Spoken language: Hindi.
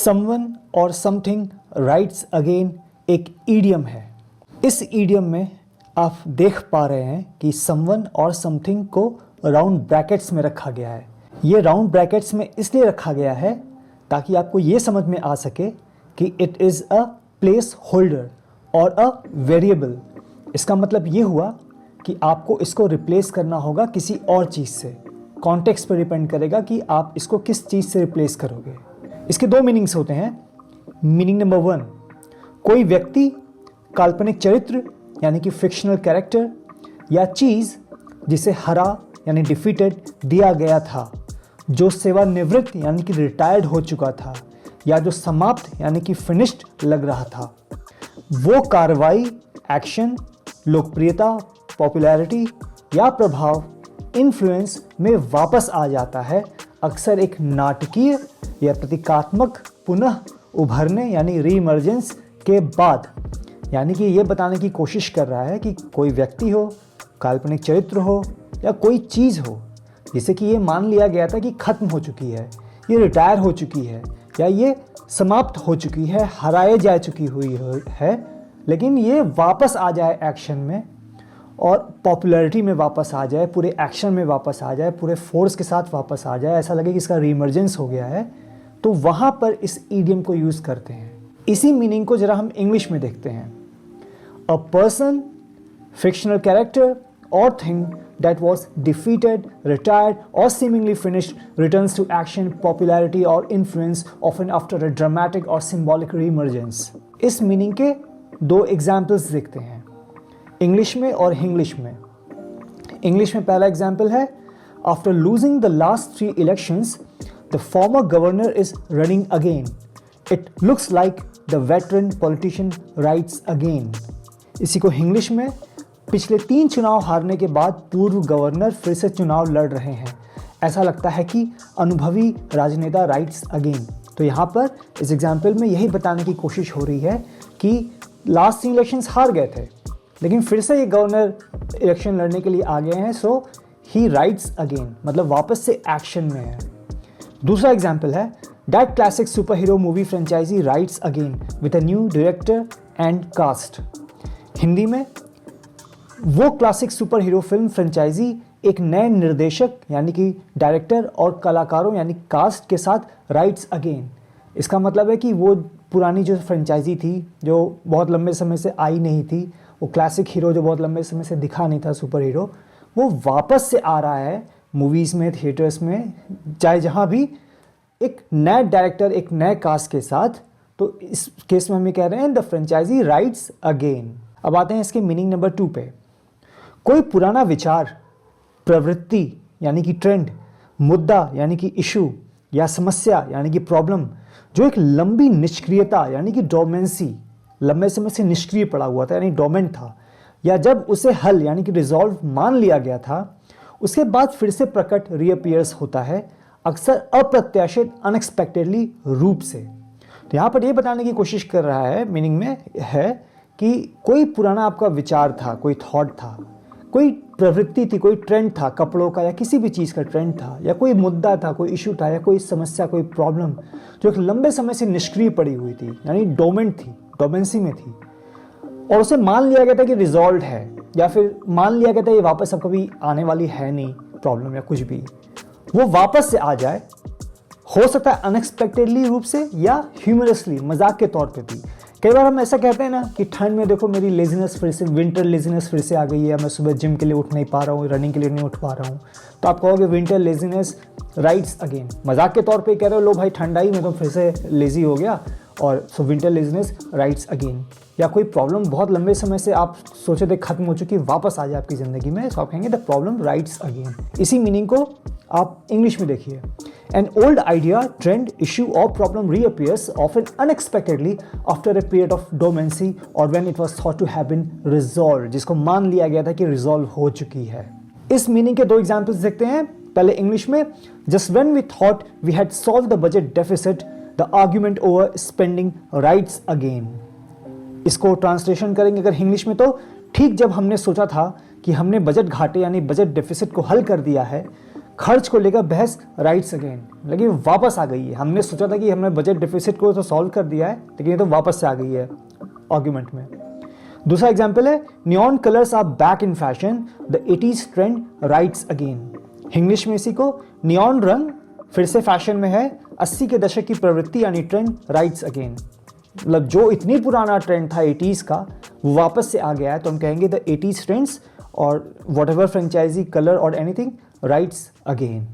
समवन और समथिंग राइट्स अगेन एक ईडियम है। इस ईडियम में आप देख पा रहे हैं कि समवन और समथिंग को राउंड ब्रैकेट्स में रखा गया है। ये राउंड ब्रैकेट्स में इसलिए रखा गया है ताकि आपको ये समझ में आ सके कि it is a place holder और अ वेरिएबल। इसका मतलब ये हुआ कि आपको इसको रिप्लेस करना होगा किसी और चीज़ से। कॉन्टेक्स्ट पर डिपेंड करेगा कि आप इसको किस चीज़ से रिप्लेस करोगे। इसके दो मीनिंग्स होते हैं। मीनिंग नंबर 1, कोई व्यक्ति, काल्पनिक चरित्र यानी कि फिक्शनल कैरेक्टर या चीज़ जिसे हरा यानी डिफीटेड दिया गया था, जो सेवानिवृत्त यानी कि रिटायर्ड हो चुका था या जो समाप्त यानी कि फिनिश्ड लग रहा था। वो कार्रवाई, एक्शन, लोकप्रियता, पॉपुलैरिटी या प्रभाव, इन्फ्लुएंस में वापस आ जाता है, अक्सर एक नाटकीय या प्रतीकात्मक पुनः उभरने यानी रीइमर्जेंस के बाद। यानी कि ये बताने की कोशिश कर रहा है कि कोई व्यक्ति हो, काल्पनिक चरित्र हो या कोई चीज़ हो जिसे कि ये मान लिया गया था कि खत्म हो चुकी है, ये रिटायर हो चुकी है या ये समाप्त हो चुकी है, हराए जा चुकी हुई है, लेकिन ये वापस आ जाए एक्शन में और पॉपुलैरिटी में वापस आ जाए, पूरे एक्शन में वापस आ जाए, पूरे फोर्स के साथ वापस आ जाए, ऐसा लगे कि इसका रीइमर्जेंस हो गया है, तो वहाँ पर इस ईडियम को यूज़ करते हैं। इसी मीनिंग को जरा हम इंग्लिश में देखते हैं। अ पर्सन, फिक्शनल कैरेक्टर और thing that was defeated, retired or seemingly finished returns to action, popularity और influence often after a dramatic or symbolic reemergence। इस मीनिंग के दो एग्जाम्पल्स देखते हैं, इंग्लिश में और हिंग्लिश में। इंग्लिश में पहला एग्जाम्पल है, after losing the last 3 elections the former governor is running again. It looks like the veteran politician writes again। इसी को हिंग्लिश में, पिछले 3 चुनाव हारने के बाद पूर्व गवर्नर फिर से चुनाव लड़ रहे हैं, ऐसा लगता है कि अनुभवी राजनेता राइट्स अगेन। तो यहाँ पर इस एग्जाम्पल में यही बताने की कोशिश हो रही है कि लास्ट 3 इलेक्शंस हार गए थे, लेकिन फिर से ये गवर्नर इलेक्शन लड़ने के लिए आ गए हैं, सो ही राइट्स अगेन, मतलब वापस से एक्शन में है। दूसरा एग्जाम्पल है, that classic super hero movie franchise rights again with a new director and cast. Hindi में, वो classic super hero film franchise एक नए निर्देशक यानी कि डायरेक्टर और कलाकारों यानी कास्ट के साथ राइट्स अगेन। इसका मतलब है कि वो पुरानी जो फ्रेंचाइजी थी, जो बहुत लंबे समय से आई नहीं थी, वो क्लासिक हीरो जो बहुत लंबे समय से दिखा नहीं था सुपर हीरो, वो वापस से आ रहा है मूवीज़ में, थिएटर्स में, चाहे जहाँ भी, एक नए डायरेक्टर, एक नए कास्ट के साथ। तो इस केस में हम ये कह रहे हैं द फ्रेंचाइजी राइट्स अगेन। अब आते हैं इसके मीनिंग नंबर 2 पे। कोई पुराना विचार, प्रवृत्ति यानी कि ट्रेंड, मुद्दा यानी कि इशू या समस्या यानी कि प्रॉब्लम, जो एक लंबी निष्क्रियता यानी कि डोमेंसी, लंबे समय से निष्क्रिय पड़ा हुआ था यानी डोमेंट था, या जब उसे हल यानी कि रिजॉल्व मान लिया गया था, उसके बाद फिर से प्रकट रीअपीयर्स होता है, अक्सर अप्रत्याशित, अनएक्सपेक्टेडली रूप से। तो यहाँ पर ये बताने की कोशिश कर रहा है, मीनिंग में है कि कोई पुराना आपका विचार था, कोई थॉट था, कोई प्रवृत्ति थी, कोई ट्रेंड था, कपड़ों का या किसी भी चीज़ का ट्रेंड था, या कोई मुद्दा था, कोई इशू था, या कोई समस्या, कोई प्रॉब्लम जो एक लंबे समय से निष्क्रिय पड़ी हुई थी यानी डोमेंट थी, डोमेंसी में थी, और उसे मान लिया गया था कि रिजॉल्व है, या फिर मान लिया गया था ये वापस अब कभी आने वाली है नहीं प्रॉब्लम या कुछ भी, वो वापस से आ जाए। हो सकता है अनएक्सपेक्टेडली रूप से या ह्यूमरसली, मजाक के तौर पे भी। कई बार हम ऐसा कहते हैं ना कि ठंड में देखो मेरी लेजीनेस फिर से, विंटर लेजीनेस फिर से आ गई है, मैं सुबह जिम के लिए उठ नहीं पा रहा हूँ, रनिंग के लिए नहीं उठ पा रहा हूँ, तो आप कहोगे विंटर लेजीनेस राइट्स अगेन। मजाक के तौर पे कह रहे हो, लो भाई ठंड आई, मैं तो फिर से लेजी हो गया, और so winter laziness rights again. या कोई प्रॉब्लम बहुत लंबे समय से आप सोचे थे खत्म हो चुकी, वापस आ जाए आपकी ज़िंदगी में, तो आप कहेंगे द प्रॉब्लम राइट्स अगेन। इसी मीनिंग को आप इंग्लिश में देखिए। An old idea, trend, issue or problem reappears often unexpectedly after a period of dormancy or when it was thought to have been resolved, जिसको मान लिया गया था कि resolve हो चुकी है। इस मीनिंग के 2 एग्जाम्पल्स देखते हैं। पहले इंग्लिश में, just when we thought we had solved the budget deficit, the argument over spending rights again। इसको ट्रांसलेशन करेंगे अगर इंग्लिश में, तो ठीक जब हमने सोचा था कि हमने बजट घाटे यानी बजट डेफिसिट को हल कर दिया है, खर्च को लेकर बहस राइट्स अगेन, लेकिन वापस आ गई है। हमने सोचा था कि हमने बजट डिफिसिट को तो सॉल्व कर दिया है, लेकिन ये तो वापस से आ गई है आर्ग्यूमेंट में। दूसरा एग्जाम्पल है neon colours are back in fashion, the 80s trend rights again. English में इसी को नियॉन रंग फिर से फैशन में है, 80 के दशक की प्रवृत्ति यानी ट्रेंड राइट्स अगेन। मतलब जो इतनी पुराना ट्रेंड था 80s का वो वापस से आ गया है, तो हम कहेंगे द 80s ट्रेंड्स और वॉट एवर फ्रेंचाइजी कलर और एनीथिंग राइट्स अगेन।